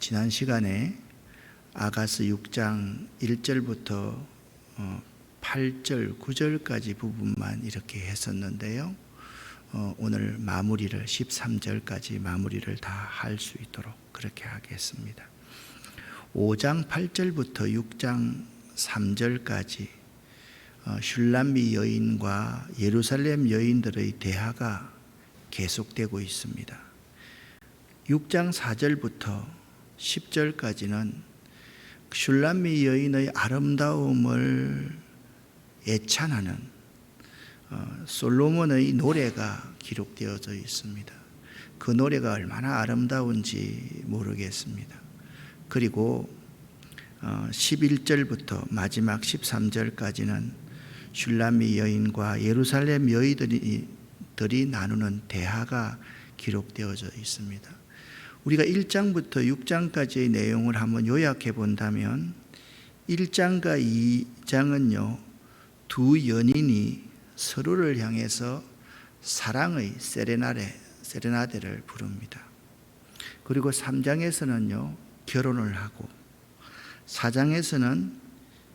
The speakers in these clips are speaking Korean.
지난 시간에 아가서 6장 1절부터 8절, 9절까지 부분만 이렇게 했었는데요. 오늘 마무리를 13절까지 마무리를 다 할 수 있도록 그렇게 하겠습니다. 5장 8절부터 6장 3절까지 슐람미 여인과 예루살렘 여인들의 대화가 계속되고 있습니다. 6장 4절부터 10절까지는 슐람미 여인의 아름다움을 애찬하는 솔로몬의 노래가 기록되어져 있습니다. 그 노래가 얼마나 아름다운지 모르겠습니다. 그리고 11절부터 마지막 13절까지는 슐람미 여인과 예루살렘 여인들이 나누는 대화가 기록되어져 있습니다. 우리가 1장부터 6장까지의 내용을 한번 요약해 본다면 1장과 2장은요, 두 연인이 서로를 향해서 사랑의 세레나데를 부릅니다. 그리고 3장에서는요, 결혼을 하고 4장에서는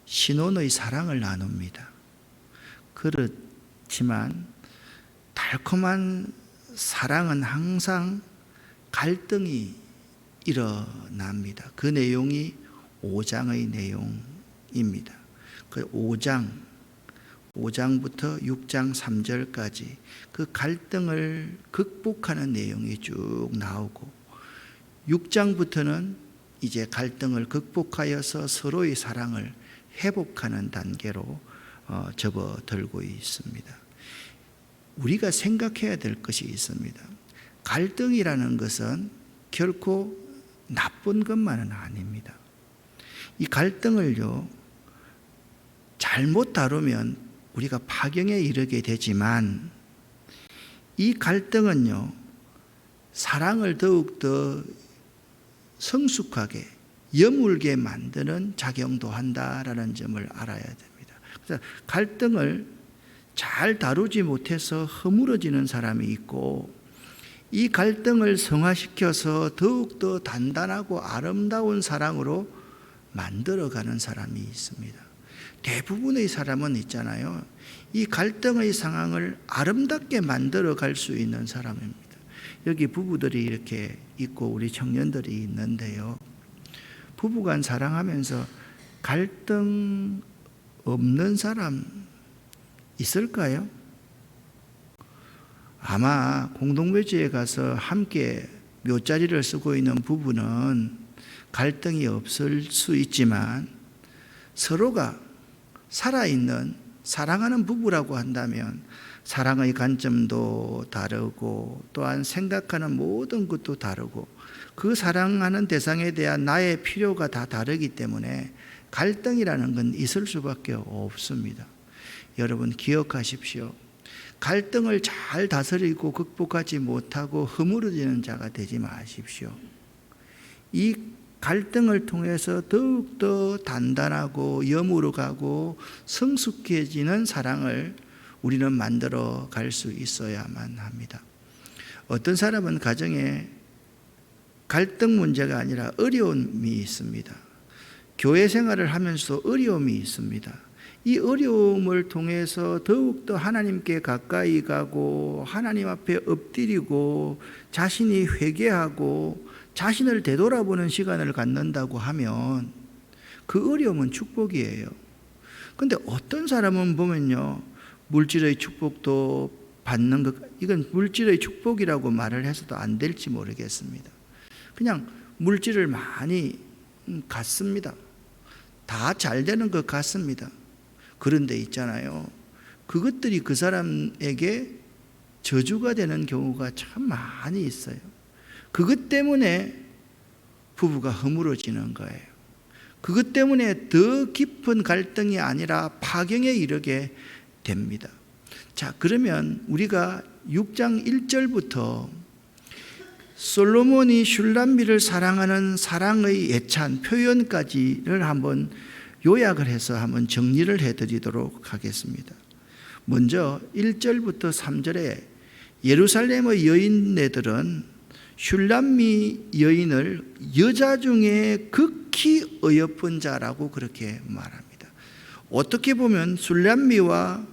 신혼의 사랑을 나눕니다. 그렇지만 달콤한 사랑은 항상 갈등이 일어납니다. 그 내용이 5장의 내용입니다. 그 5장부터 6장 3절까지 그 갈등을 극복하는 내용이 쭉 나오고 6장부터는 이제 갈등을 극복하여서 서로의 사랑을 회복하는 단계로 접어들고 있습니다. 우리가 생각해야 될 것이 있습니다. 갈등이라는 것은 결코 나쁜 것만은 아닙니다. 이 갈등을요, 잘못 다루면 우리가 파경에 이르게 되지만 이 갈등은요, 사랑을 더욱더 성숙하게 여물게 만드는 작용도 한다라는 점을 알아야 됩니다. 그래서 갈등을 잘 다루지 못해서 허물어지는 사람이 있고 이 갈등을 성화시켜서 더욱더 단단하고 아름다운 사랑으로 만들어가는 사람이 있습니다. 대부분의 사람은 있잖아요, 이 갈등의 상황을 아름답게 만들어갈 수 있는 사람입니다. 여기 부부들이 이렇게 있고 우리 청년들이 있는데요, 부부간 사랑하면서 갈등 없는 사람 있을까요? 아마 공동묘지에 가서 함께 묘자리를 쓰고 있는 부부는 갈등이 없을 수 있지만 서로가 살아있는 사랑하는 부부라고 한다면 사랑의 관점도 다르고 또한 생각하는 모든 것도 다르고 그 사랑하는 대상에 대한 나의 필요가 다 다르기 때문에 갈등이라는 건 있을 수밖에 없습니다. 여러분 기억하십시오. 갈등을 잘 다스리고 극복하지 못하고 허물어지는 자가 되지 마십시오. 이 갈등을 통해서 더욱더 단단하고 여무로 가고 성숙해지는 사랑을 우리는 만들어 갈 수 있어야만 합니다. 어떤 사람은 가정에 갈등 문제가 아니라 어려움이 있습니다. 교회 생활을 하면서도 어려움이 있습니다. 이 어려움을 통해서 더욱더 하나님께 가까이 가고 하나님 앞에 엎드리고 자신이 회개하고 자신을 되돌아보는 시간을 갖는다고 하면 그 어려움은 축복이에요. 그런데 어떤 사람은 보면요, 물질의 축복도 받는 것, 이건 물질의 축복이라고 말을 해서도 안 될지 모르겠습니다. 그냥 물질을 많이 갖습니다. 다 잘 되는 것 같습니다. 그런데 있잖아요, 그것들이 그 사람에게 저주가 되는 경우가 참 많이 있어요. 그것 때문에 부부가 허물어지는 거예요. 그것 때문에 더 깊은 갈등이 아니라 파경에 이르게 됩니다. 자, 그러면 우리가 6장 1절부터 솔로몬이 슐람미를 사랑하는 사랑의 애찬 표현까지를 한번 요약을 해서 한번 정리를 해드리도록 하겠습니다. 먼저 1절부터 3절에 예루살렘의 여인네들은 슐람미 여인을 여자 중에 극히 어여쁜 자라고 그렇게 말합니다. 어떻게 보면 슐람미와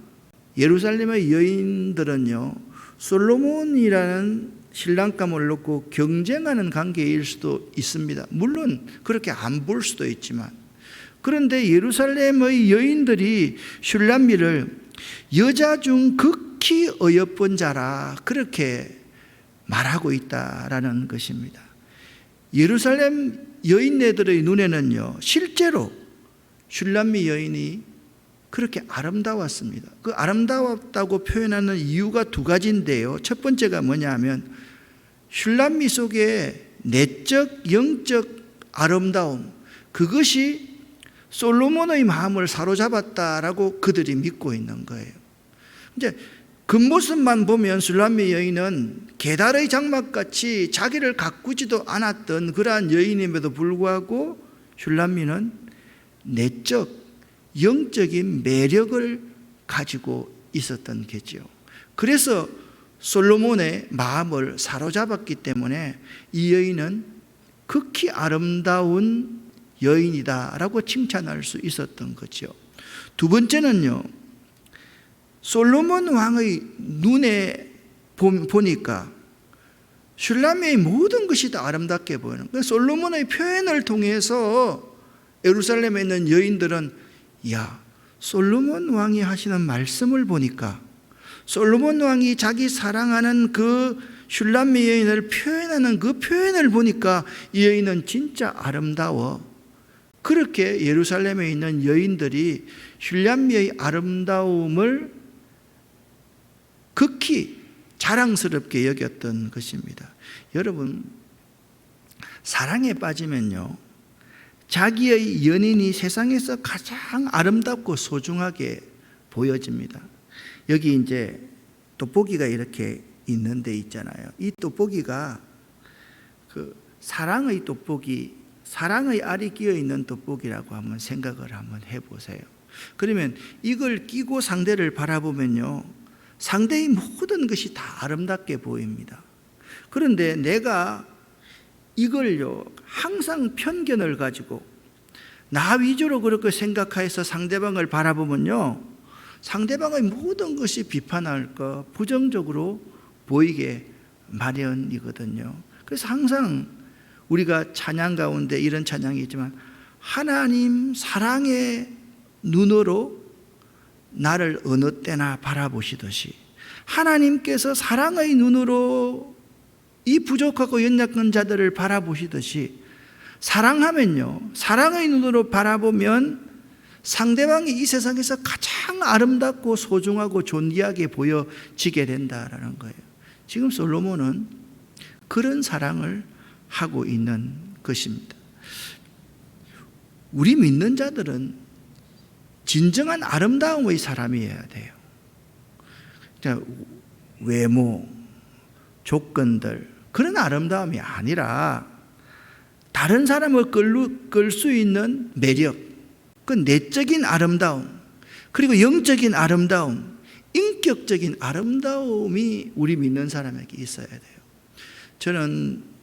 예루살렘의 여인들은요, 솔로몬이라는 신랑감을 놓고 경쟁하는 관계일 수도 있습니다. 물론 그렇게 안 볼 수도 있지만, 그런데 예루살렘의 여인들이 슐람미를 여자 중 극히 어여쁜 자라 그렇게 말하고 있다라는 것입니다. 예루살렘 여인네들의 눈에는요, 실제로 슐람미 여인이 그렇게 아름다웠습니다. 그 아름다웠다고 표현하는 이유가 두 가지인데요. 첫 번째가 뭐냐면 슐람미 속에 내적, 영적 아름다움, 그것이 솔로몬의 마음을 사로잡았다라고 그들이 믿고 있는 거예요. 이제 겉모습만 보면 슐람미 여인은 게달의 장막같이 자기를 가꾸지도 않았던 그러한 여인임에도 불구하고 슐람미는 내적, 영적인 매력을 가지고 있었던 게죠. 그래서 솔로몬의 마음을 사로잡았기 때문에 이 여인은 극히 아름다운 여인이다라고 칭찬할 수 있었던 거죠. 두 번째는요, 솔로몬 왕의 눈에 보니까 슐람미의 모든 것이 다 아름답게 보이는 거예요. 솔로몬의 표현을 통해서 예루살렘에 있는 여인들은, 야, 솔로몬 왕이 하시는 말씀을 보니까, 솔로몬 왕이 자기 사랑하는 그 슐람미 여인을 표현하는 그 표현을 보니까 이 여인은 진짜 아름다워. 그렇게 예루살렘에 있는 여인들이 슐람미의 아름다움을 극히 자랑스럽게 여겼던 것입니다. 여러분, 사랑에 빠지면요, 자기의 연인이 세상에서 가장 아름답고 소중하게 보여집니다. 여기 이제 돋보기가 이렇게 있는 데 있잖아요. 이 돋보기가 그 사랑의 돋보기, 사랑의 알이 끼어 있는 돋보기라고 한번 생각을 한번 해보세요. 그러면 이걸 끼고 상대를 바라보면요, 상대의 모든 것이 다 아름답게 보입니다. 그런데 내가 이걸요, 항상 편견을 가지고 나 위주로 그렇게 생각해서 상대방을 바라보면요, 상대방의 모든 것이 비판할 거, 부정적으로 보이게 마련이거든요. 그래서 항상 우리가 찬양 가운데 이런 찬양이 있지만, 하나님 사랑의 눈으로 나를 어느 때나 바라보시듯이, 하나님께서 사랑의 눈으로 이 부족하고 연약한 자들을 바라보시듯이, 사랑하면요, 사랑의 눈으로 바라보면 상대방이 이 세상에서 가장 아름답고 소중하고 존귀하게 보여지게 된다라는 거예요. 지금 솔로몬은 그런 사랑을 하고 있는 것입니다. 우리 믿는 자들은 진정한 아름다움의 사람이어야 돼요. 외모, 조건들, 그런 아름다움이 아니라 다른 사람을 끌 수 있는 매력, 그 내적인 아름다움, 그리고 영적인 아름다움, 인격적인 아름다움이 우리 믿는 사람에게 있어야 돼요. 저는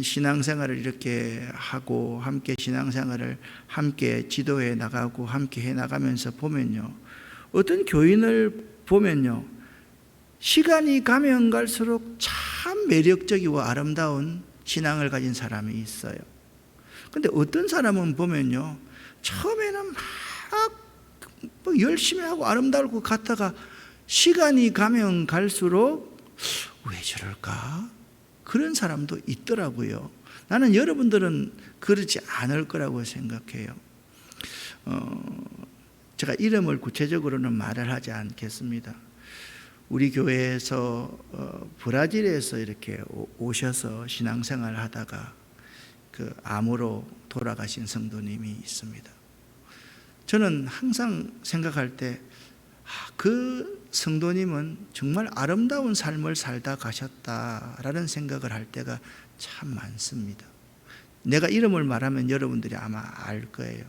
신앙생활을 이렇게 하고 함께 신앙생활을 함께 지도해 나가고 함께 해 나가면서 보면요, 어떤 교인을 보면요, 시간이 가면 갈수록 참 매력적이고 아름다운 신앙을 가진 사람이 있어요. 근데 어떤 사람은 보면요, 처음에는 막 열심히 하고 아름다울 것 같다가 시간이 가면 갈수록 왜 저럴까? 그런 사람도 있더라고요. 나는 여러분들은 그러지 않을 거라고 생각해요. 제가 이름을 구체적으로는 말을 하지 않겠습니다. 우리 교회에서 브라질에서 이렇게 오셔서 신앙생활을 하다가 그 암으로 돌아가신 성도님이 있습니다. 저는 항상 생각할 때 그 성도님은 정말 아름다운 삶을 살다 가셨다라는 생각을 할 때가 참 많습니다. 내가 이름을 말하면 여러분들이 아마 알 거예요.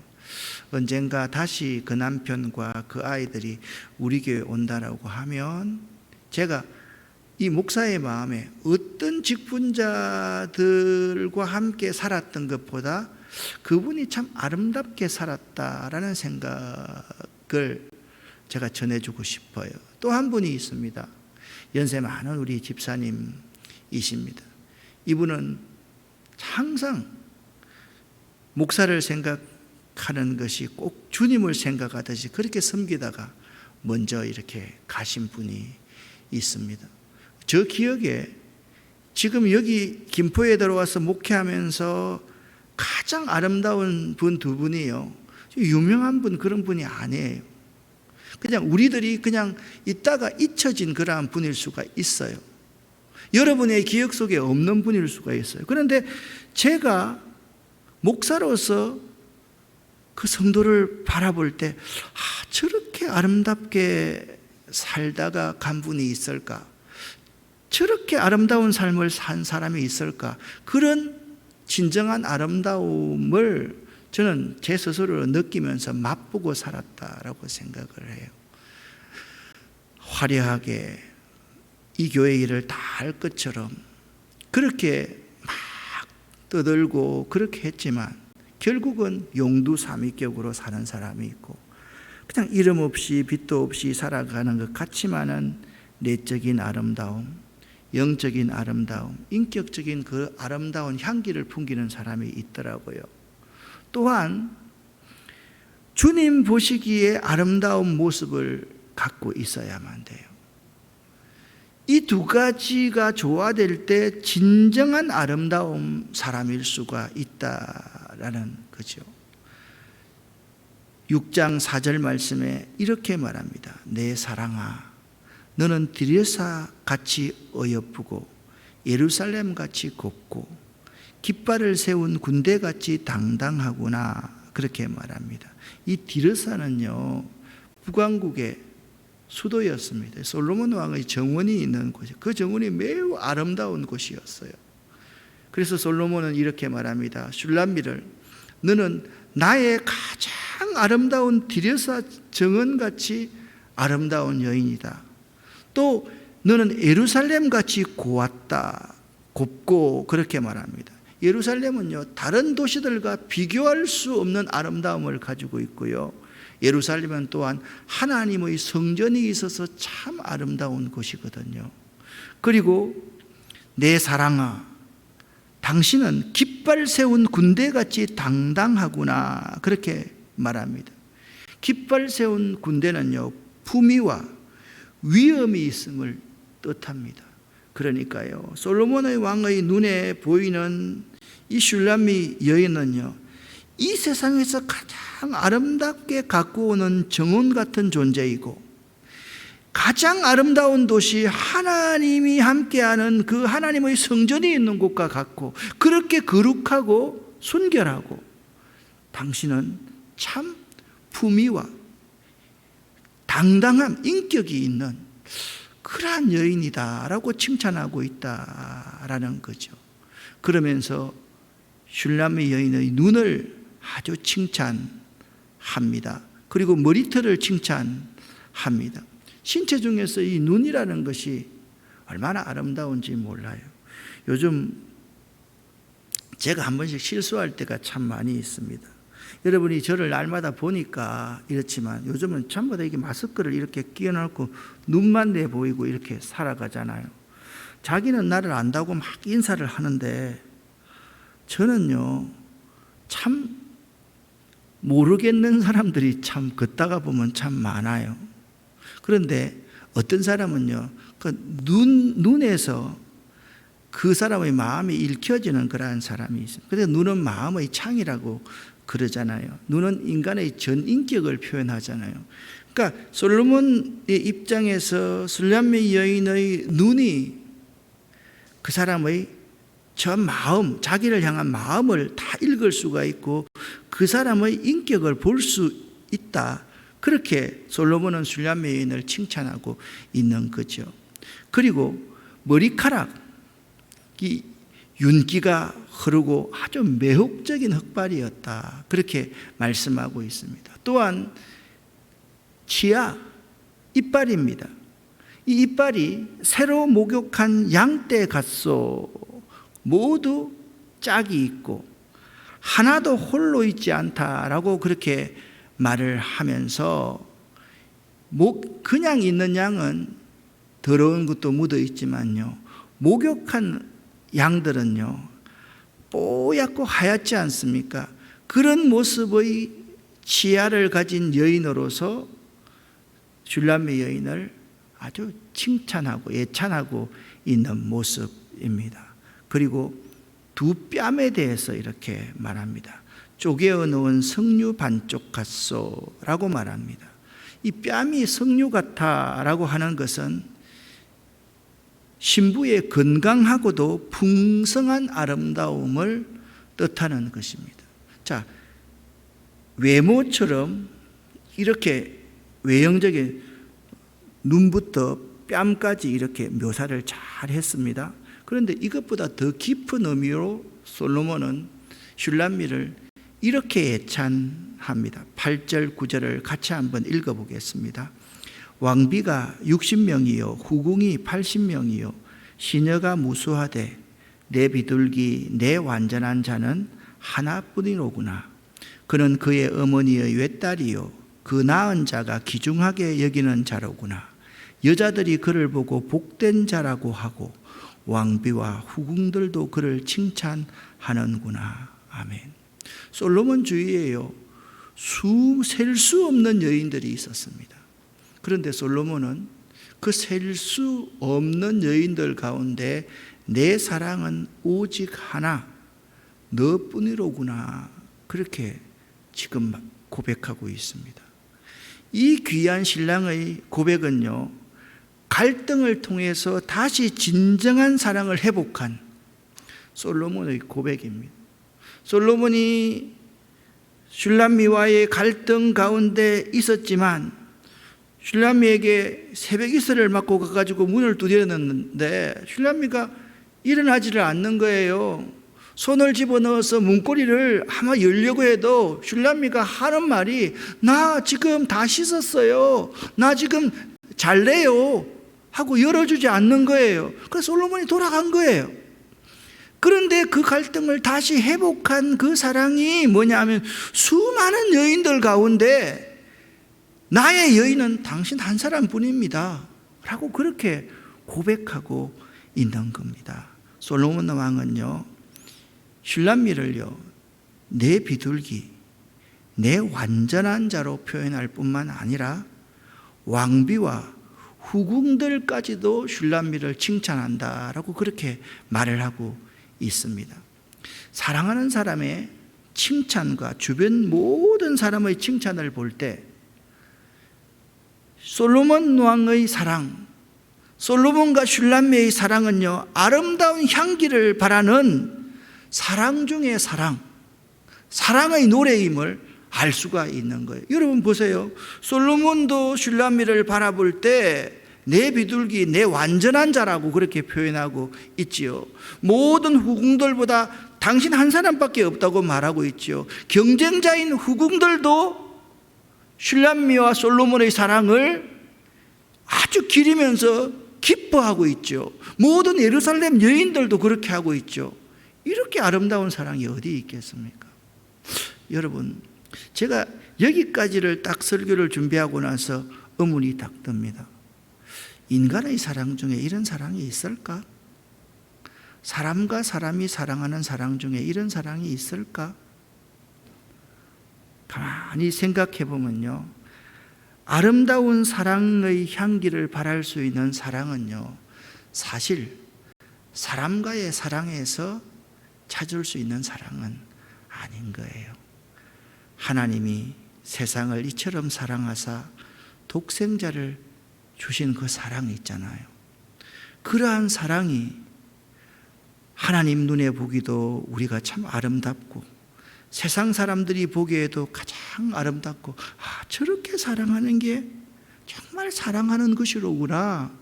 언젠가 다시 그 남편과 그 아이들이 우리 교회에 온다라고 하면 제가 이 목사의 마음에 어떤 직분자들과 함께 살았던 것보다 그분이 참 아름답게 살았다라는 생각을 제가 전해주고 싶어요. 또 한 분이 있습니다. 연세 많은 우리 집사님이십니다. 이분은 항상 목사를 생각하는 것이 꼭 주님을 생각하듯이 그렇게 섬기다가 먼저 이렇게 가신 분이 있습니다. 저 기억에 지금 여기 김포에 들어와서 목회하면서 가장 아름다운 분 두 분이요, 유명한 분 그런 분이 아니에요. 그냥 우리들이 그냥 있다가 잊혀진 그러한 분일 수가 있어요. 여러분의 기억 속에 없는 분일 수가 있어요. 그런데 제가 목사로서 그 성도를 바라볼 때 저렇게 아름답게 살다가 간 분이 있을까? 저렇게 아름다운 삶을 산 사람이 있을까? 그런 진정한 아름다움을 저는 제 스스로 느끼면서 맛보고 살았다라고 생각을 해요. 화려하게 이 교회 일을 다 할 것처럼 그렇게 막 떠들고 그렇게 했지만 결국은 용두사미격으로 사는 사람이 있고 그냥 이름 없이 빛도 없이 살아가는 것 같지만은 내적인 아름다움, 영적인 아름다움, 인격적인 그 아름다운 향기를 풍기는 사람이 있더라고요. 또한 주님 보시기에 아름다운 모습을 갖고 있어야만 돼요. 이 두 가지가 조화될 때 진정한 아름다운 사람일 수가 있다라는 거죠. 6장 4절 말씀에 이렇게 말합니다. 내 사랑아, 너는 디르사 같이 어여쁘고 예루살렘 같이 곱고 깃발을 세운 군대 같이 당당하구나, 그렇게 말합니다. 이 디르사는요, 북왕국의 수도였습니다. 솔로몬 왕의 정원이 있는 곳이, 그 정원이 매우 아름다운 곳이었어요. 그래서 솔로몬은 이렇게 말합니다. 슐람미를, 너는 나의 가장 아름다운 디르사 정원같이 아름다운 여인이다. 또 너는 예루살렘같이 고왔다, 곱고, 그렇게 말합니다. 예루살렘은요, 다른 도시들과 비교할 수 없는 아름다움을 가지고 있고요, 예루살렘은 또한 하나님의 성전이 있어서 참 아름다운 곳이거든요. 그리고 내 사랑아, 당신은 깃발 세운 군대같이 당당하구나, 그렇게 말합니다. 깃발 세운 군대는요, 품위와 위엄이 있음을 뜻합니다. 그러니까요, 솔로몬의 왕의 눈에 보이는 이 슐람미 여인은요, 이 세상에서 가장 아름답게 갖고 오는 정원 같은 존재이고, 가장 아름다운 도시, 하나님이 함께하는 그 하나님의 성전이 있는 곳과 같고, 그렇게 거룩하고 순결하고, 당신은 참 품위와 당당함, 인격이 있는 그러한 여인이다라고 칭찬하고 있다라는 거죠. 그러면서 슐람미 여인의 눈을 아주 칭찬합니다. 그리고 머리털을 칭찬합니다. 신체 중에서 이 눈이라는 것이 얼마나 아름다운지 몰라요. 요즘 제가 한 번씩 실수할 때가 참 많이 있습니다. 여러분이 저를 날마다 보니까 이렇지만 요즘은 전부 다 이게 마스크를 이렇게 끼워놓고 눈만 내 보이고 이렇게 살아가잖아요. 자기는 나를 안다고 막 인사를 하는데 저는요, 참 모르겠는 사람들이 참 걷다가 보면 참 많아요. 그런데 어떤 사람은요, 그 눈에서 그 사람의 마음이 읽혀지는 그러한 사람이 있습니다. 그래서 눈은 마음의 창이라고 그러잖아요. 눈은 인간의 전 인격을 표현하잖아요. 그러니까 솔로몬의 입장에서 슐람미 여인의 눈이 그 사람의 저 마음, 자기를 향한 마음을 다 읽을 수가 있고 그 사람의 인격을 볼 수 있다. 그렇게 솔로몬은 슐람미 여인을 칭찬하고 있는 거죠. 그리고 머리카락이 윤기가 흐르고 아주 매혹적인 흑발이었다, 그렇게 말씀하고 있습니다. 또한 치아, 이빨입니다. 이 이빨이 새로 목욕한 양떼 같소. 모두 짝이 있고 하나도 홀로 있지 않다라고 그렇게 말을 하면서 그냥 있는 양은 더러운 것도 묻어 있지만요, 목욕한 양들은요 뽀얗고 하얗지 않습니까? 그런 모습의 치아를 가진 여인으로서 슐람미 여인을 아주 칭찬하고 예찬하고 있는 모습입니다. 그리고 두 뺨에 대해서 이렇게 말합니다. 쪼개어 놓은 석류 반쪽 같소라고 말합니다. 이 뺨이 석류 같아라고 하는 것은 신부의 건강하고도 풍성한 아름다움을 뜻하는 것입니다. 자, 외모처럼 이렇게 외형적인 눈부터 뺨까지 이렇게 묘사를 잘 했습니다. 그런데 이것보다 더 깊은 의미로 솔로몬은 슐람미를 이렇게 예찬합니다. 8절 9절을 같이 한번 읽어보겠습니다. 왕비가 60명이요 후궁이 80명이요 시녀가 무수하되 내 비둘기 내 완전한 자는 하나뿐이로구나. 그는 그의 어머니의 외딸이요 그 낳은 자가 귀중하게 여기는 자로구나. 여자들이 그를 보고 복된 자라고 하고 왕비와 후궁들도 그를 칭찬하는구나. 아멘. 솔로몬 주위에요 셀 수 없는 여인들이 있었습니다. 그런데 솔로몬은 그 셀 수 없는 여인들 가운데 내 사랑은 오직 하나 너뿐이로구나, 그렇게 지금 고백하고 있습니다. 이 귀한 신랑의 고백은요 갈등을 통해서 다시 진정한 사랑을 회복한 솔로몬의 고백입니다. 솔로몬이 슐람미와의 갈등 가운데 있었지만 슐람미에게 새벽 이슬을 맞고 가가지고 문을 두드렸는데 슐람미가 일어나지를 않는 거예요. 손을 집어넣어서 문고리를 아마 열려고 해도 슐람미가 하는 말이 나 지금 다 씻었어요, 나 지금 잘래요 하고 열어주지 않는 거예요. 그래서 솔로몬이 돌아간 거예요. 그런데 그 갈등을 다시 회복한 그 사랑이 뭐냐 하면 수많은 여인들 가운데 나의 여인은 당신 한 사람뿐입니다 라고 그렇게 고백하고 있는 겁니다. 솔로몬 왕은요 슐람미를요 내 비둘기 내 완전한 자로 표현할 뿐만 아니라 왕비와 후궁들까지도 슐람미를 칭찬한다라고 그렇게 말을 하고 있습니다. 사랑하는 사람의 칭찬과 주변 모든 사람의 칭찬을 볼 때 솔로몬 왕의 사랑, 솔로몬과 슐람미의 사랑은요 아름다운 향기를 바라는 사랑 중의 사랑, 사랑의 노래임을 알 수가 있는 거예요. 여러분 보세요. 솔로몬도 슐람미를 바라볼 때 내 비둘기 내 완전한 자라고 그렇게 표현하고 있지요. 모든 후궁들보다 당신 한 사람밖에 없다고 말하고 있지요. 경쟁자인 후궁들도 슐람미와 솔로몬의 사랑을 아주 기리면서 기뻐하고 있죠. 모든 예루살렘 여인들도 그렇게 하고 있죠. 이렇게 아름다운 사랑이 어디 있겠습니까? 여러분, 제가 여기까지를 딱 설교를 준비하고 나서 의문이 딱 듭니다. 인간의 사랑 중에 이런 사랑이 있을까? 사람과 사람이 사랑하는 사랑 중에 이런 사랑이 있을까? 가만히 생각해 보면요, 아름다운 사랑의 향기를 바랄 수 있는 사랑은요 사실 사람과의 사랑에서 찾을 수 있는 사랑은 아닌 거예요. 하나님이 세상을 이처럼 사랑하사 독생자를 주신 그 사랑이 있잖아요. 그러한 사랑이 하나님 눈에 보기도 우리가 참 아름답고 세상 사람들이 보기에도 가장 아름답고 저렇게 사랑하는 게 정말 사랑하는 것이로구나,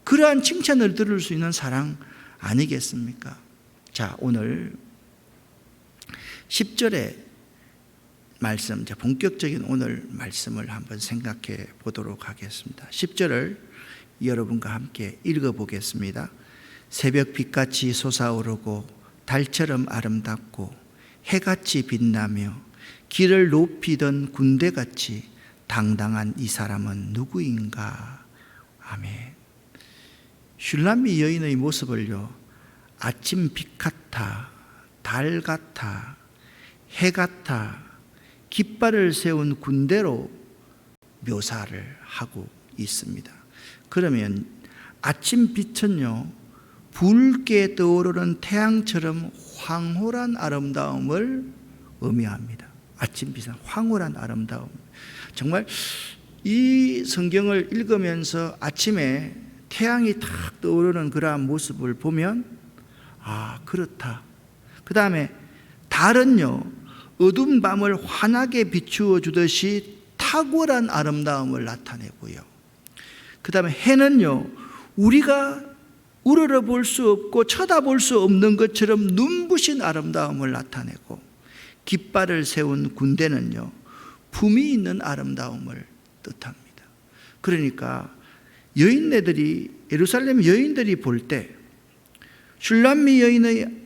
그러한 칭찬을 들을 수 있는 사랑 아니겠습니까? 자, 오늘 10절의 말씀, 본격적인 오늘 말씀을 한번 생각해 보도록 하겠습니다. 10절을 여러분과 함께 읽어보겠습니다. 새벽빛같이 솟아오르고 달처럼 아름답고 해같이 빛나며 길을 높이던 군대같이 당당한 이 사람은 누구인가? 아멘. 슐람미 여인의 모습을요, 아침빛 같아, 달 같아, 해 같아, 깃발을 세운 군대로 묘사를 하고 있습니다. 그러면 아침빛은요, 붉게 떠오르는 태양처럼 황홀한 아름다움을 의미합니다. 아침빛은 황홀한 아름다움. 정말 이 성경을 읽으면서 아침에 태양이 탁 떠오르는 그러한 모습을 보면 그렇다. 그 다음에 달은요, 어두운 밤을 환하게 비추어 주듯이 탁월한 아름다움을 나타내고요. 그 다음에 해는요, 우리가 우러러볼 수 없고 쳐다볼 수 없는 것처럼 눈부신 아름다움을 나타내고, 깃발을 세운 군대는요, 품이 있는 아름다움을 뜻합니다. 그러니까 예루살렘 여인들이 볼 때 슐람미 여인의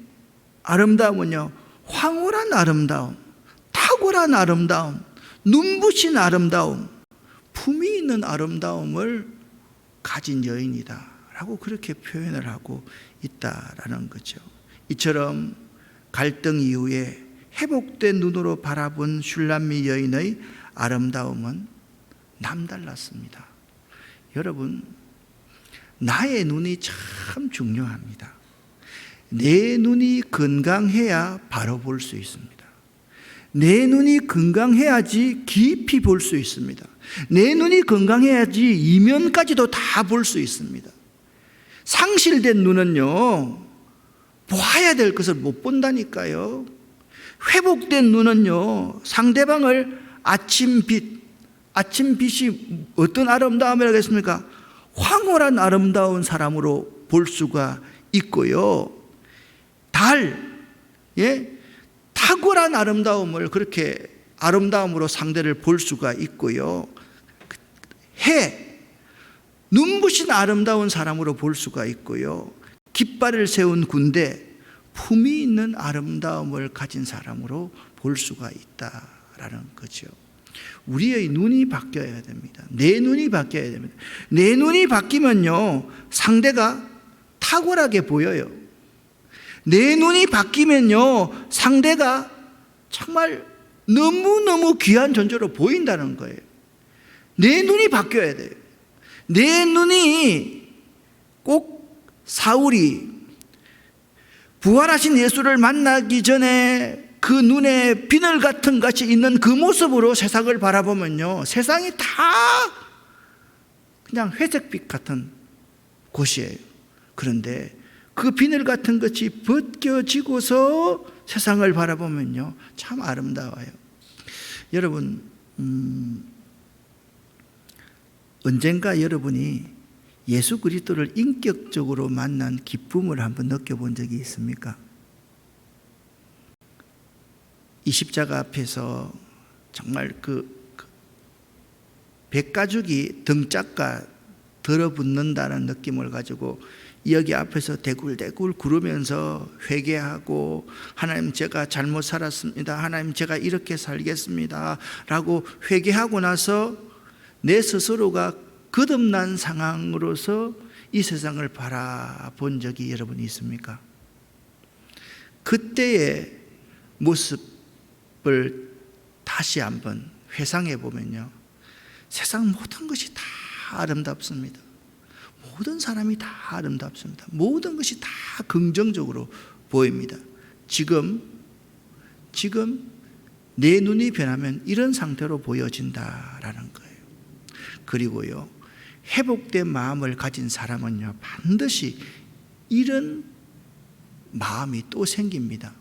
아름다움은요, 황홀한 아름다움, 탁월한 아름다움, 눈부신 아름다움, 품이 있는 아름다움을 가진 여인이다 라고 그렇게 표현을 하고 있다라는 거죠. 이처럼 갈등 이후에 회복된 눈으로 바라본 슐람미 여인의 아름다움은 남달랐습니다. 여러분, 나의 눈이 참 중요합니다. 내 눈이 건강해야 바로 볼 수 있습니다. 내 눈이 건강해야지 깊이 볼 수 있습니다. 내 눈이 건강해야지 이면까지도 다 볼 수 있습니다. 상실된 눈은요, 보아야 될 것을 못 본다니까요. 회복된 눈은요, 상대방을 아침빛이 어떤 아름다움이라고 했습니까? 황홀한 아름다운 사람으로 볼 수가 있고요. 탁월한 아름다움을 그렇게 아름다움으로 상대를 볼 수가 있고요. 해, 눈부신 아름다운 사람으로 볼 수가 있고요. 깃발을 세운 군대, 품이 있는 아름다움을 가진 사람으로 볼 수가 있다라는 거죠. 우리의 눈이 바뀌어야 됩니다. 내 눈이 바뀌어야 됩니다. 내 눈이 바뀌면요, 상대가 탁월하게 보여요. 내 눈이 바뀌면요, 상대가 정말 너무너무 귀한 존재로 보인다는 거예요. 내 눈이 바뀌어야 돼요. 내 눈이 꼭 사울이 부활하신 예수를 만나기 전에 그 눈에 비늘 같은 것이 있는 그 모습으로 세상을 바라보면요, 세상이 다 그냥 회색빛 같은 곳이에요. 그런데 그 비늘 같은 것이 벗겨지고서 세상을 바라보면요, 참 아름다워요. 여러분, 언젠가 여러분이 예수 그리스도를 인격적으로 만난 기쁨을 한번 느껴본 적이 있습니까? 이 십자가 앞에서 정말 그 백가죽이 등짝과 들어붙는다는 느낌을 가지고 여기 앞에서 대굴대굴 구르면서 회개하고, 하나님 제가 잘못 살았습니다, 하나님 제가 이렇게 살겠습니다 라고 회개하고 나서 내 스스로가 거듭난 상황으로서 이 세상을 바라본 적이 여러분이 있습니까? 그때의 모습을 다시 한번 회상해 보면요, 세상 모든 것이 다 아름답습니다. 모든 사람이 다 아름답습니다. 모든 것이 다 긍정적으로 보입니다. 지금 내 눈이 변하면 이런 상태로 보여진다라는 거예요. 그리고요, 회복된 마음을 가진 사람은요, 반드시 이런 마음이 또 생깁니다.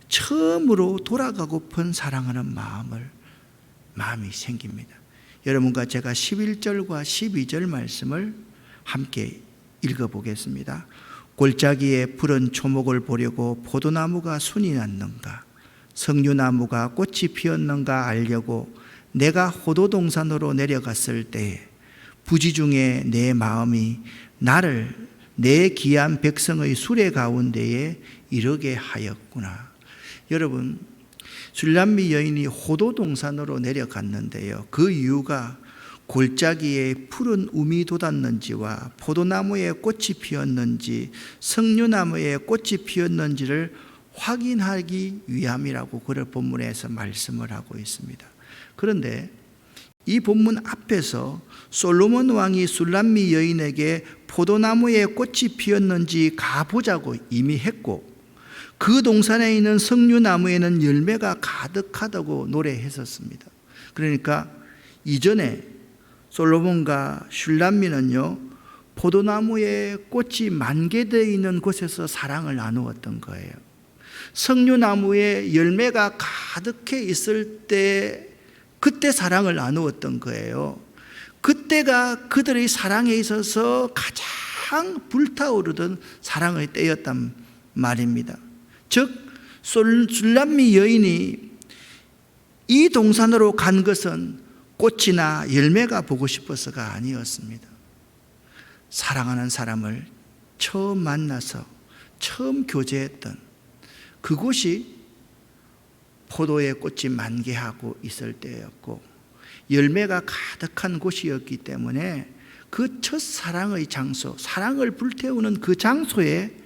처음으로 돌아가고픈 사랑하는 마음이 생깁니다. 여러분과 제가 11절과 12절 말씀을 함께 읽어보겠습니다. 골짜기에 푸른 초목을 보려고 포도나무가 순이 났는가, 석류나무가 꽃이 피었는가 알려고 내가 호도동산으로 내려갔을 때에 부지 중에 내 마음이 나를 내 귀한 백성의 수레 가운데에 이르게 하였구나. 여러분, 술람미 여인이 호도동산으로 내려갔는데요, 그 이유가 골짜기에 푸른 움이 돋았는지와 포도나무에 꽃이 피었는지 석류나무에 꽃이 피었는지를 확인하기 위함이라고 그를 본문에서 말씀을 하고 있습니다. 그런데 이 본문 앞에서 솔로몬 왕이 술람미 여인에게 포도나무에 꽃이 피었는지 가보자고 이미 했고, 그 동산에 있는 석류나무에는 열매가 가득하다고 노래했었습니다. 그러니까 이전에 솔로몬과 슐람미는요, 포도나무에 꽃이 만개되어 있는 곳에서 사랑을 나누었던 거예요. 석류나무에 열매가 가득해 있을 때 그때 사랑을 나누었던 거예요. 그때가 그들의 사랑에 있어서 가장 불타오르던 사랑의 때였단 말입니다. 즉 술람미 여인이 이 동산으로 간 것은 꽃이나 열매가 보고 싶어서가 아니었습니다. 사랑하는 사람을 처음 만나서 처음 교제했던 그곳이 포도의 꽃이 만개하고 있을 때였고 열매가 가득한 곳이었기 때문에 그 첫사랑의 장소, 사랑을 불태우는 그 장소에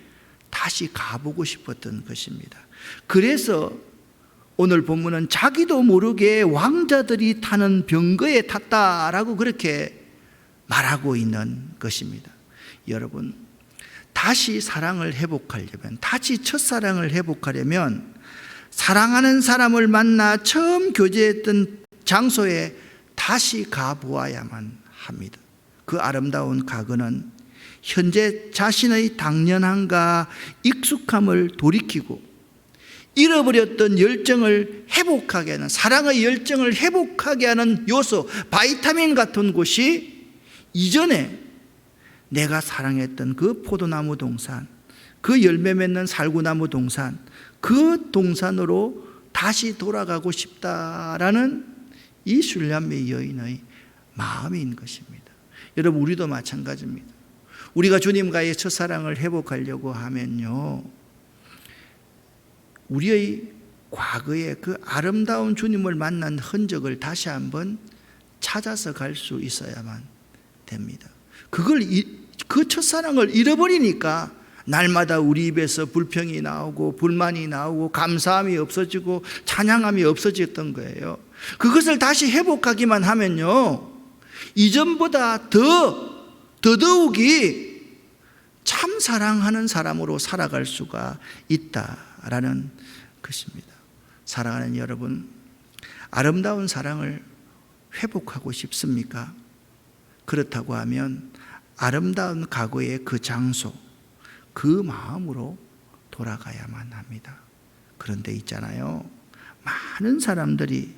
다시 가보고 싶었던 것입니다. 그래서 오늘 본문은 자기도 모르게 왕자들이 타는 병거에 탔다라고 그렇게 말하고 있는 것입니다. 여러분, 다시 사랑을 회복하려면, 다시 첫사랑을 회복하려면 사랑하는 사람을 만나 처음 교제했던 장소에 다시 가보아야만 합니다. 그 아름다운 과거는 현재 자신의 당연함과 익숙함을 돌이키고 잃어버렸던 열정을 회복하게 하는, 사랑의 열정을 회복하게 하는 요소, 바이타민 같은 곳이 이전에 내가 사랑했던 그 포도나무 동산, 그 열매 맺는 살구나무 동산, 그 동산으로 다시 돌아가고 싶다라는 이 슐람미 여인의 마음인 것입니다. 여러분, 우리도 마찬가지입니다. 우리가 주님과의 첫사랑을 회복하려고 하면요, 우리의 과거의 그 아름다운 주님을 만난 흔적을 다시 한번 찾아서 갈 수 있어야만 됩니다. 그 첫사랑을 잃어버리니까 날마다 우리 입에서 불평이 나오고 불만이 나오고 감사함이 없어지고 찬양함이 없어졌던 거예요. 그것을 다시 회복하기만 하면요, 이전보다 더더욱이 참 사랑하는 사람으로 살아갈 수가 있다라는 것입니다. 사랑하는 여러분, 아름다운 사랑을 회복하고 싶습니까? 그렇다고 하면 아름다운 과거의 그 장소, 그 마음으로 돌아가야만 합니다. 그런데 있잖아요, 많은 사람들이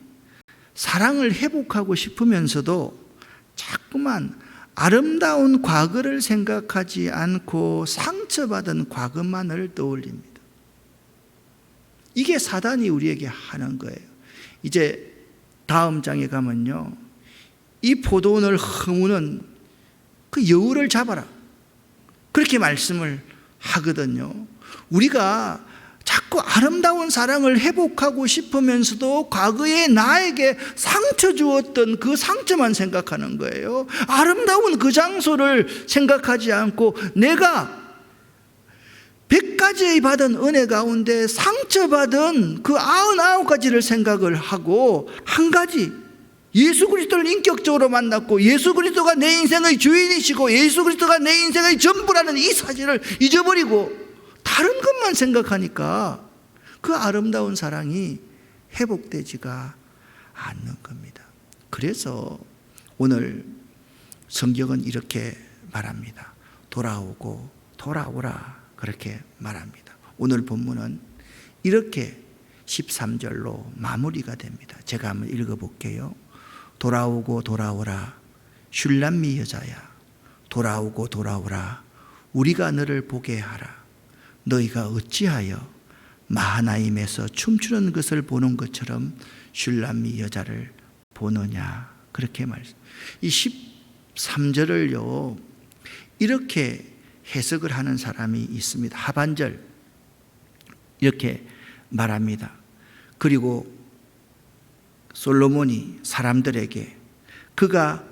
사랑을 회복하고 싶으면서도 자꾸만 아름다운 과거를 생각하지 않고 상처받은 과거만을 떠올립니다. 이게 사단이 우리에게 하는 거예요. 이제 다음 장에 가면요, 이 포도원을 허무는 그 여우를 잡아라, 그렇게 말씀을 하거든요. 우리가 자꾸 아름다운 사랑을 회복하고 싶으면서도 과거에 나에게 상처 주었던 그 상처만 생각하는 거예요. 아름다운 그 장소를 생각하지 않고 내가 100가지의 받은 은혜 가운데 상처받은 그 99가지를 생각을 하고 한 가지, 예수 그리스도를 인격적으로 만났고 예수 그리스도가 내 인생의 주인이시고 예수 그리스도가 내 인생의 전부라는 이 사실을 잊어버리고 다른 것만 생각하니까 그 아름다운 사랑이 회복되지가 않는 겁니다. 그래서 오늘 성경은 이렇게 말합니다. 돌아오고 돌아오라, 그렇게 말합니다. 오늘 본문은 이렇게 13절로 마무리가 됩니다. 제가 한번 읽어볼게요. 돌아오고 돌아오라, 슐람미 여자야, 돌아오고 돌아오라, 우리가 너를 보게 하라. 너희가 어찌하여 마하나임에서 춤추는 것을 보는 것처럼 슐람미 여자를 보느냐, 그렇게 말씀. 이 13절을요 이렇게 해석을 하는 사람이 있습니다. 하반절 이렇게 말합니다. 그리고 솔로몬이 사람들에게 그가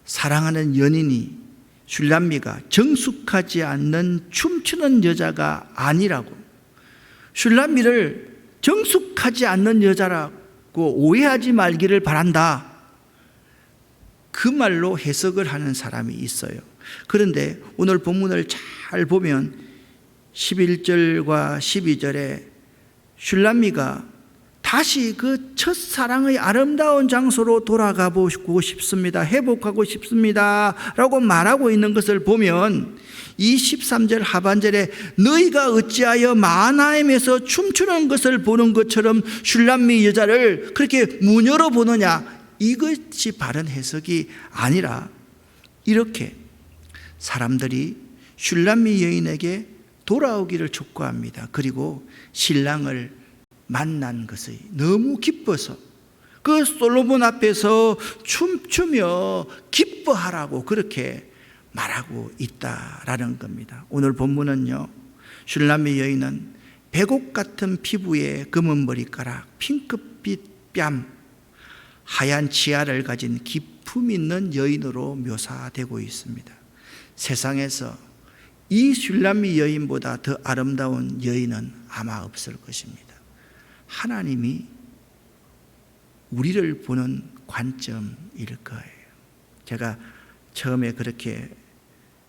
사랑하는 연인이 슐람미가 정숙하지 않는 춤추는 여자가 아니라고, 슐람미를 정숙하지 않는 여자라고 오해하지 말기를 바란다, 그 말로 해석을 하는 사람이 있어요. 그런데 오늘 본문을 잘 보면 11절과 12절에 슐람미가 다시 그 첫사랑의 아름다운 장소로 돌아가 보고 싶습니다, 회복하고 싶습니다 라고 말하고 있는 것을 보면 이 13절 하반절에 너희가 어찌하여 마하나임에서 춤추는 것을 보는 것처럼 슐람미 여자를 그렇게 무녀로 보느냐, 이것이 바른 해석이 아니라 이렇게 사람들이 슐람미 여인에게 돌아오기를 촉구합니다. 그리고 신랑을 만난 것이 너무 기뻐서 그 솔로몬 앞에서 춤추며 기뻐하라고 그렇게 말하고 있다라는 겁니다. 오늘 본문은요, 슐람미 여인은 백옥 같은 피부에 검은 머리카락, 핑크빛 뺨, 하얀 치아를 가진 기품 있는 여인으로 묘사되고 있습니다. 세상에서 이 슐람미 여인보다 더 아름다운 여인은 아마 없을 것입니다. 하나님이 우리를 보는 관점일 거예요. 제가 처음에 그렇게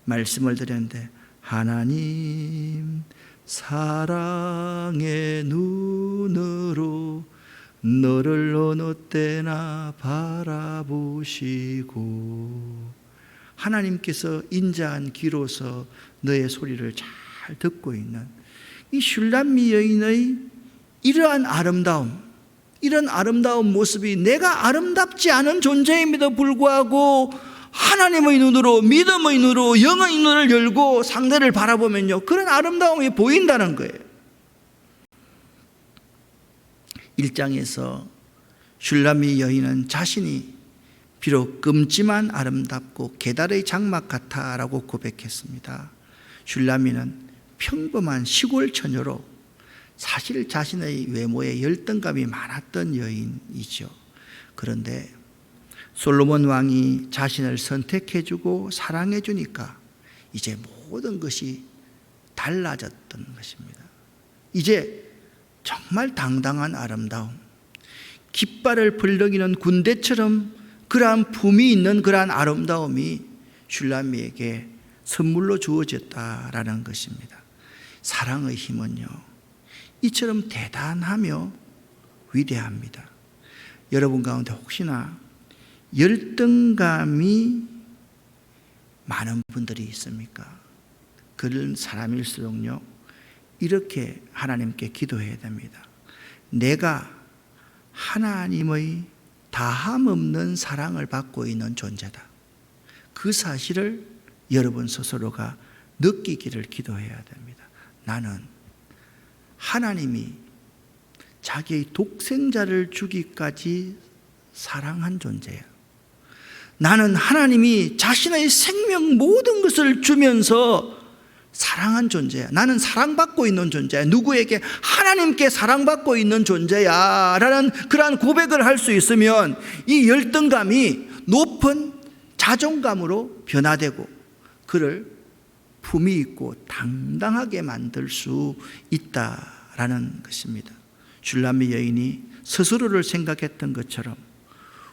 말씀을 드렸는데, 하나님 사랑의 눈으로 너를 어느 때나 바라보시고, 하나님께서 인자한 귀로서 너의 소리를 잘 듣고 있는 이 슐람미 여인의 이러한 아름다운 모습이 내가 아름답지 않은 존재임에도 불구하고 하나님의 눈으로, 믿음의 눈으로, 영의 눈을 열고 상대를 바라보면요, 그런 아름다움이 보인다는 거예요. 1장에서 슐람미 여인은 자신이 비록 끔찍한 아름답고 계달의 장막 같아라고 고백했습니다. 슐람미는 평범한 시골 처녀로 사실 자신의 외모에 열등감이 많았던 여인이죠. 그런데 솔로몬 왕이 자신을 선택해주고 사랑해주니까 이제 모든 것이 달라졌던 것입니다. 이제 정말 당당한 아름다움, 깃발을 벌렁이는 군대처럼 그러한 품이 있는 그러한 아름다움이 슐람미에게 선물로 주어졌다라는 것입니다. 사랑의 힘은요, 이처럼 대단하며 위대합니다. 여러분 가운데 혹시나 열등감이 많은 분들이 있습니까? 그런 사람일수록요, 이렇게 하나님께 기도해야 됩니다. 내가 하나님의 다함 없는 사랑을 받고 있는 존재다, 그 사실을 여러분 스스로가 느끼기를 기도해야 됩니다. 나는 하나님이 자기의 독생자를 주기까지 사랑한 존재야. 나는 하나님이 자신의 생명 모든 것을 주면서 사랑한 존재야. 나는 사랑받고 있는 존재야. 누구에게? 하나님께 사랑받고 있는 존재야 라는 그러한 고백을 할 수 있으면 이 열등감이 높은 자존감으로 변화되고 그를 품위 있고 당당하게 만들 수 있다라는 것입니다. 슐람미 여인이 스스로를 생각했던 것처럼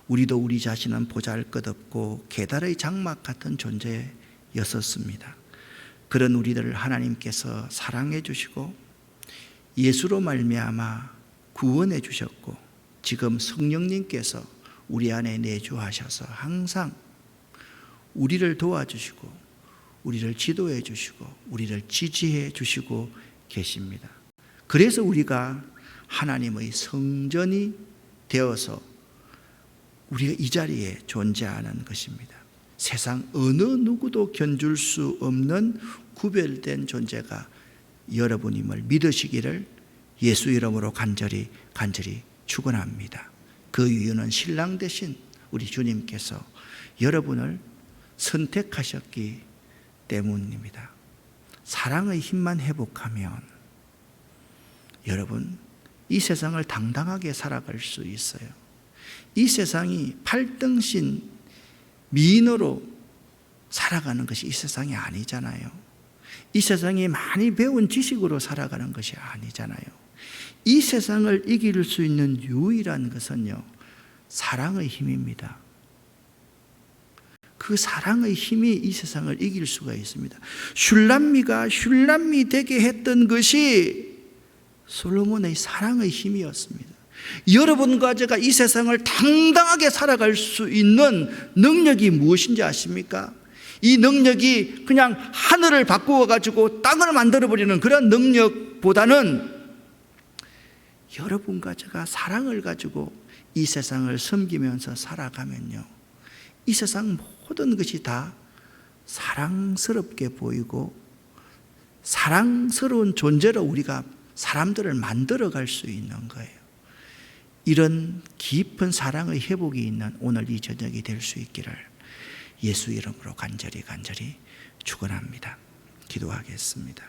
우리도 우리 자신은 보잘것없고 계달의 장막 같은 존재였었습니다. 그런 우리들을 하나님께서 사랑해 주시고 예수로 말미암아 구원해 주셨고, 지금 성령님께서 우리 안에 내주하셔서 항상 우리를 도와주시고 우리를 지도해 주시고 우리를 지지해 주시고 계십니다. 그래서 우리가 하나님의 성전이 되어서 우리가 이 자리에 존재하는 것입니다. 세상 어느 누구도 견줄 수 없는 구별된 존재가 여러분임을 믿으시기를 예수 이름으로 간절히 축원합니다. 그 이유는 신랑 되신 우리 주님께서 여러분을 선택하셨기 때문입니다. 사랑의 힘만 회복하면 여러분, 이 세상을 당당하게 살아갈 수 있어요. 이 세상이 팔등신 미인으로 살아가는 것이 이 세상이 아니잖아요. 이 세상이 많이 배운 지식으로 살아가는 것이 아니잖아요. 이 세상을 이길 수 있는 유일한 것은요, 사랑의 힘입니다. 그 사랑의 힘이 이 세상을 이길 수가 있습니다. 슐람미가 슐람미 되게 했던 것이 솔로몬의 사랑의 힘이었습니다. 여러분과 제가 이 세상을 당당하게 살아갈 수 있는 능력이 무엇인지 아십니까? 이 능력이 그냥 하늘을 바꾸어 가지고 땅을 만들어 버리는 그런 능력보다는 여러분과 제가 사랑을 가지고 이 세상을 섬기면서 살아가면요, 이 세상 모든 것이 다 사랑스럽게 보이고 사랑스러운 존재로 우리가 사람들을 만들어 갈 수 있는 거예요. 이런 깊은 사랑의 회복이 있는 오늘 이 저녁이 될 수 있기를 예수 이름으로 간절히 축원합니다. 기도하겠습니다.